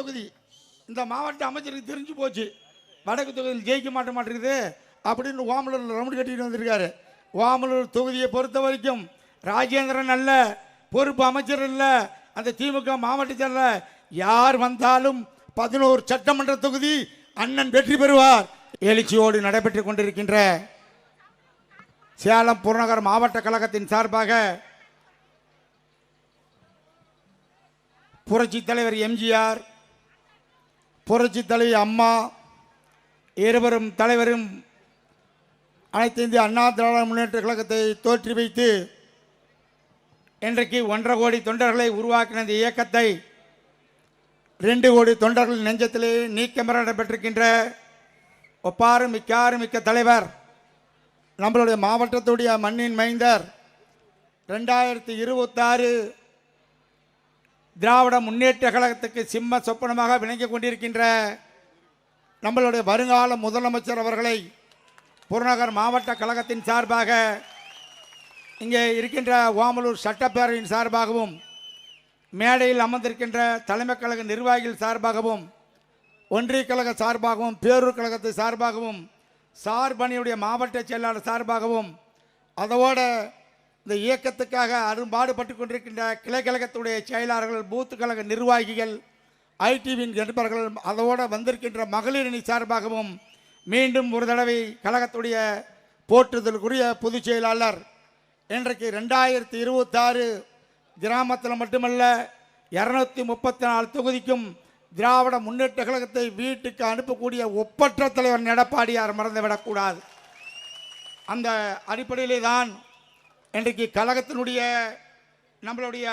தொகுதி இந்த மாவட்ட அமைச்சருக்கு தெரிஞ்சு போச்சு, வடக்கு தொகுதியில் ஜெயிக்க மாட்டேங்குது அப்படின்னு ஓமலூரில் ரவுண்டு கட்டிட்டு வந்திருக்காரு. ஓமலூர் தொகுதியை பொறுத்த வரைக்கும் ராஜேந்திரன் அல்ல பொறுப்பு அமைச்சர் இல்லை, அந்த திமுக மாவட்டத்தில் யார் வந்தாலும் 11 சட்டமன்ற தொகுதி அண்ணன் வெற்றி பெறுவார். எழுச்சியோடு நடைபெற்றுக் கொண்டிருக்கின்ற சேலம் புறநகர் மாவட்ட கழகத்தின் சார்பாக புரட்சி தலைவர் எம்ஜிஆர், புரட்சி தலைவி அம்மா இருவரும் தலைவரும் அனைத்து இந்திய அண்ணா திராவிட முன்னேற்ற கழகத்தை தோற்றி வைத்து இன்றைக்கு 1.5 கோடி தொண்டர்களை உருவாக்கின இந்த இயக்கத்தை 2 கோடி தொண்டர்கள் நெஞ்சத்திலே நீக்கமர நடைபெற்றிருக்கின்ற ஒப்பாறு மிக்க தலைவர் நம்மளுடைய மாவட்டத்துடைய மண்ணின் மைந்தர் 2026 திராவிட முன்னேற்ற கழகத்துக்கு சிம்ம சொப்பனமாக விளங்கிக் கொண்டிருக்கின்ற நம்மளுடைய வருங்கால முதலமைச்சர் அவர்களை புறநகர் மாவட்ட கழகத்தின் சார்பாக இங்கே இருக்கின்ற ஓமலூர் சட்டப்பேரவையின் சார்பாகவும் மேடையில் அமர்ந்திருக்கின்ற தலைமை கழக நிர்வாகிகள் சார்பாகவும் ஒன்றிய கழக சார்பாகவும் பேரூர் கழகத்தை சார்பாகவும் சார்பணியுடைய மாவட்ட செயலாளர் சார்பாகவும் அதோட இந்த இயக்கத்துக்காக அரும்பாடுபட்டு கொண்டிருக்கின்ற கிளை கழகத்துடைய செயலாளர்கள் பூத்து கழக நிர்வாகிகள் ஐடிவின் நண்பர்கள் அதோடு வந்திருக்கின்ற மகளிர் அணி சார்பாகவும் மீண்டும் ஒரு தடவை கழகத்துடைய போற்றுதலுக்குரிய பொதுச் செயலாளர் இன்றைக்கு 2026 கிராமத்தில் மட்டுமல்ல 234 தொகுதிக்கும் திராவிட முன்னேற்ற கழகத்தை வீட்டுக்கு அனுப்பக்கூடிய ஒப்பற்ற தலைவர் எடப்பாடியார் மறந்துவிடக்கூடாது. அந்த அடிப்படையிலே தான் இன்றைக்கு கழகத்தினுடைய நம்மளுடைய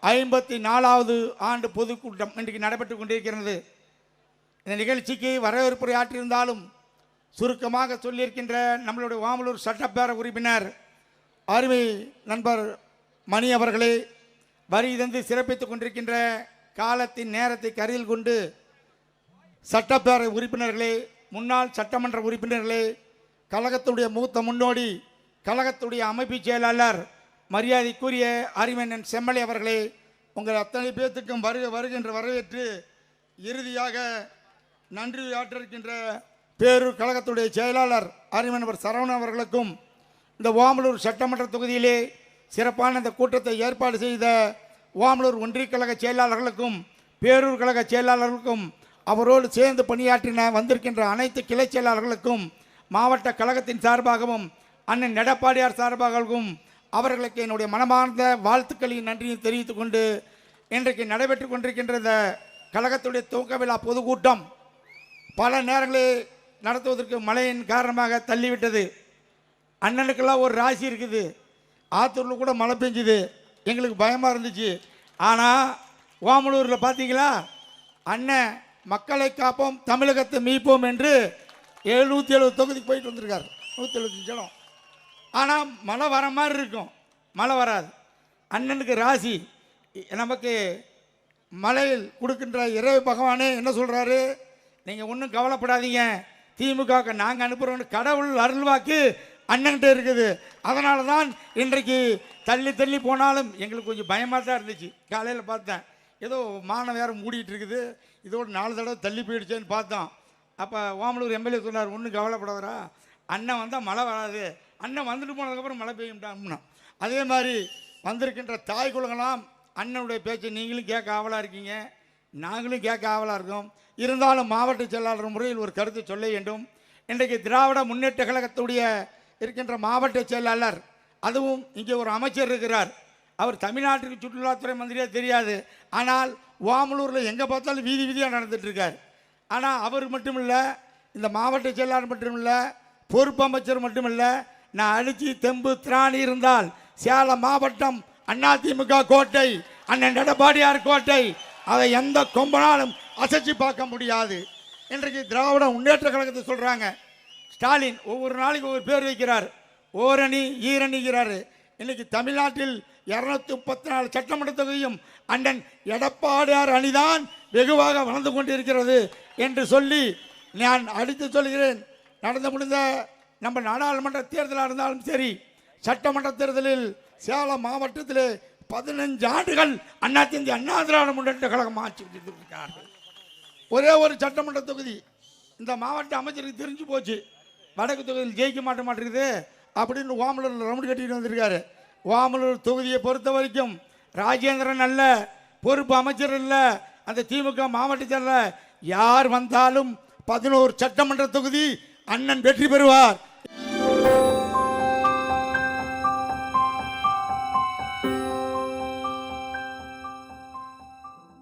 54வது ஆண்டு பொதுக்கூட்டம் இன்றைக்கு நடைபெற்று கொண்டிருக்கிறது. இந்த நிகழ்ச்சிக்கு வரவேற்புரை ஆற்றியிருந்தாலும் சுருக்கமாக சொல்லியிருக்கின்ற நம்மளுடைய ஓமலூர் சட்டப்பேரவை உறுப்பினர் அருமை நண்பர் மணி அவர்களே, வரி தந்து சிறப்பித்துக் கொண்டிருக்கின்ற காலத்தின் நேரத்தை கருத்தில் கொண்டு சட்டப்பேரவை உறுப்பினர்களே, முன்னாள் சட்டமன்ற உறுப்பினர்களே, கழகத்துடைய மூத்த முன்னோடி கழகத்துடைய அமைப்பு செயலாளர் மரியாதைக்குரிய அரிமன்னன் செம்மலை அவர்களே, உங்கள் அத்தனை பேர்த்துக்கும் வருகின்ற வரவேற்று இறுதியாக நன்றி ஆற்றிருக்கின்ற பேரூர் கழகத்துடைய செயலாளர் அரிமன்னவர் சரவணன் அவர்களுக்கும் இந்த ஓமலூர் சட்டமன்ற தொகுதியிலே சிறப்பான இந்த கூட்டத்தை ஏற்பாடு செய்த ஓமலூர் ஒன்றிய கழக செயலாளர்களுக்கும் பேரூர் கழக செயலாளர்களுக்கும் அவரோடு சேர்ந்து பணியாற்றின வந்திருக்கின்ற அனைத்து கிளை செயலாளர்களுக்கும் மாவட்ட கழகத்தின் சார்பாகவும் அண்ணன் எடப்பாடியார் சார்பாகவும் அவர்களுக்கு என்னுடைய மனமார்ந்த வாழ்த்துக்களையும் நன்றியும் தெரிவித்துக் கொண்டு இன்றைக்கு நடைபெற்று கொண்டிருக்கின்ற இந்த கழகத்துடைய துவக்க விழா பொதுக்கூட்டம் பல நேரங்களில் நடத்துவதற்கு மழையின் காரணமாக தள்ளிவிட்டது. அண்ணனுக்கெல்லாம் ஒரு ராசி இருக்குது, ஆத்தூரில் கூட மழை பெஞ்சுது, எங்களுக்கு பயமாக இருந்துச்சு. ஆனால் ஓமலூரில் பார்த்தீங்களா, அண்ணன் மக்களை காப்போம் தமிழகத்தை மீட்போம் என்று 770 தொகுதிக்கு போயிட்டு வந்திருக்காரு, 175 இடம். ஆனால் மழை வர மாதிரி இருக்கும், மழை வராது. அண்ணனுக்கு ராசி. நமக்கு மழையில் கொடுக்கின்ற இறை பகவானே என்ன சொல்கிறாரு, நீங்கள் ஒன்றும் கவலைப்படாதீங்க, திமுக நாங்கள் அனுப்புகிறோன்னு கடவுள் அருள்வாக்கு அண்ணன்கிட்ட இருக்குது. அதனால தான் இன்றைக்கு தள்ளி போனாலும் எங்களுக்கு கொஞ்சம் பயமாக தான் இருந்துச்சு. காலையில் பார்த்தேன், ஏதோ மானம் வேறு மூடிட்டு இருக்குது, இதோட 4 தடவை தள்ளி போயிடுச்சேன்னு பார்த்தோம். அப்போ ஓமலூர் எம்எல்ஏ சொன்னார், ஒன்றும் கவலைப்படாதரா, அண்ணன் வந்தால் மழை வராது, அண்ணன் வந்துட்டு போனதுக்கப்புறம் மழை பெய்யும்ட்டான்னா. அதே மாதிரி வந்திருக்கின்ற தாய் குலங்களாம் அண்ணனுடைய பேச்சை நீங்களும் கேட்க ஆவலாக இருக்கீங்க, நாங்களும் கேட்க ஆவலாக இருக்கோம். இருந்தாலும் மாவட்ட செயலாளர் முறையில் ஒரு கருத்து சொல்ல வேண்டும். இன்றைக்கு திராவிட முன்னேற்ற கழகத்துடைய இருக்கின்ற மாவட்ட செயலாளர், அதுவும் இங்கே ஒரு அமைச்சர் இருக்கிறார், அவர் தமிழ்நாட்டுக்கு சுற்றுலாத்துறை மந்திரியாக தெரியாது, ஆனால் ஓமலூரில் எங்கே பார்த்தாலும் வீதியாக நடந்துட்டுருக்கார். ஆனால் அவர் மட்டும் இல்லை, இந்த மாவட்ட செயலாளர் மட்டும் இல்லை, பொறுப்பு அமைச்சர் மட்டும் இல்லை, நான் அடித்து தெம்பு திராணி இருந்தால் சேலம் மாவட்டம் அதிமுக கோட்டை, அண்ணன் எடப்பாடியார் கோட்டை, அதை எந்த கொம்பனாலும் அசைச்சு பார்க்க முடியாது. இன்றைக்கு திராவிட முன்னேற்ற கழகத்தை சொல்கிறாங்க, ஸ்டாலின் ஒவ்வொரு நாளைக்கு ஒவ்வொரு பேர் வைக்கிறார், ஓரணி ஈரணிகிறார். இன்னைக்கு தமிழ்நாட்டில் 234 சட்டமன்ற தொகுதியும் அண்ணன் எடப்பாடியார் அணிதான் வெகுவாக வளர்ந்து கொண்டிருக்கிறது என்று சொல்லி நான் அடித்து சொல்கிறேன். நடந்து முடிந்த நம்ம நாடாளுமன்ற தேர்தலாக இருந்தாலும் சரி, சட்டமன்ற தேர்தலில் சேலம் மாவட்டத்தில் 15 ஆண்டுகள் அண்ணா திராவிட முன்னேற்ற கழகம் ஆட்சி செய்திருக்கிறார்கள். ஒரே ஒரு சட்டமன்ற தொகுதி இந்த மாவட்ட அமைச்சருக்கு தெரிஞ்சு போச்சு, வடக்கு தொகுதியில் ஜெயிக்க மாட்டேங்குது அப்படின்னு ஓமலூர் ரவுண்டு கட்டிட்டு வந்திருக்காரு. ஓமலூர் தொகுதியை பொறுத்த வரைக்கும் ராஜேந்திரன் அல்ல, பொறுப்பு அமைச்சர் இல்லை, அந்த திமுக மாவட்டத்தில் யார் வந்தாலும் 11 சட்டமன்ற தொகுதி அண்ணன் வெற்றி பெறுவார்.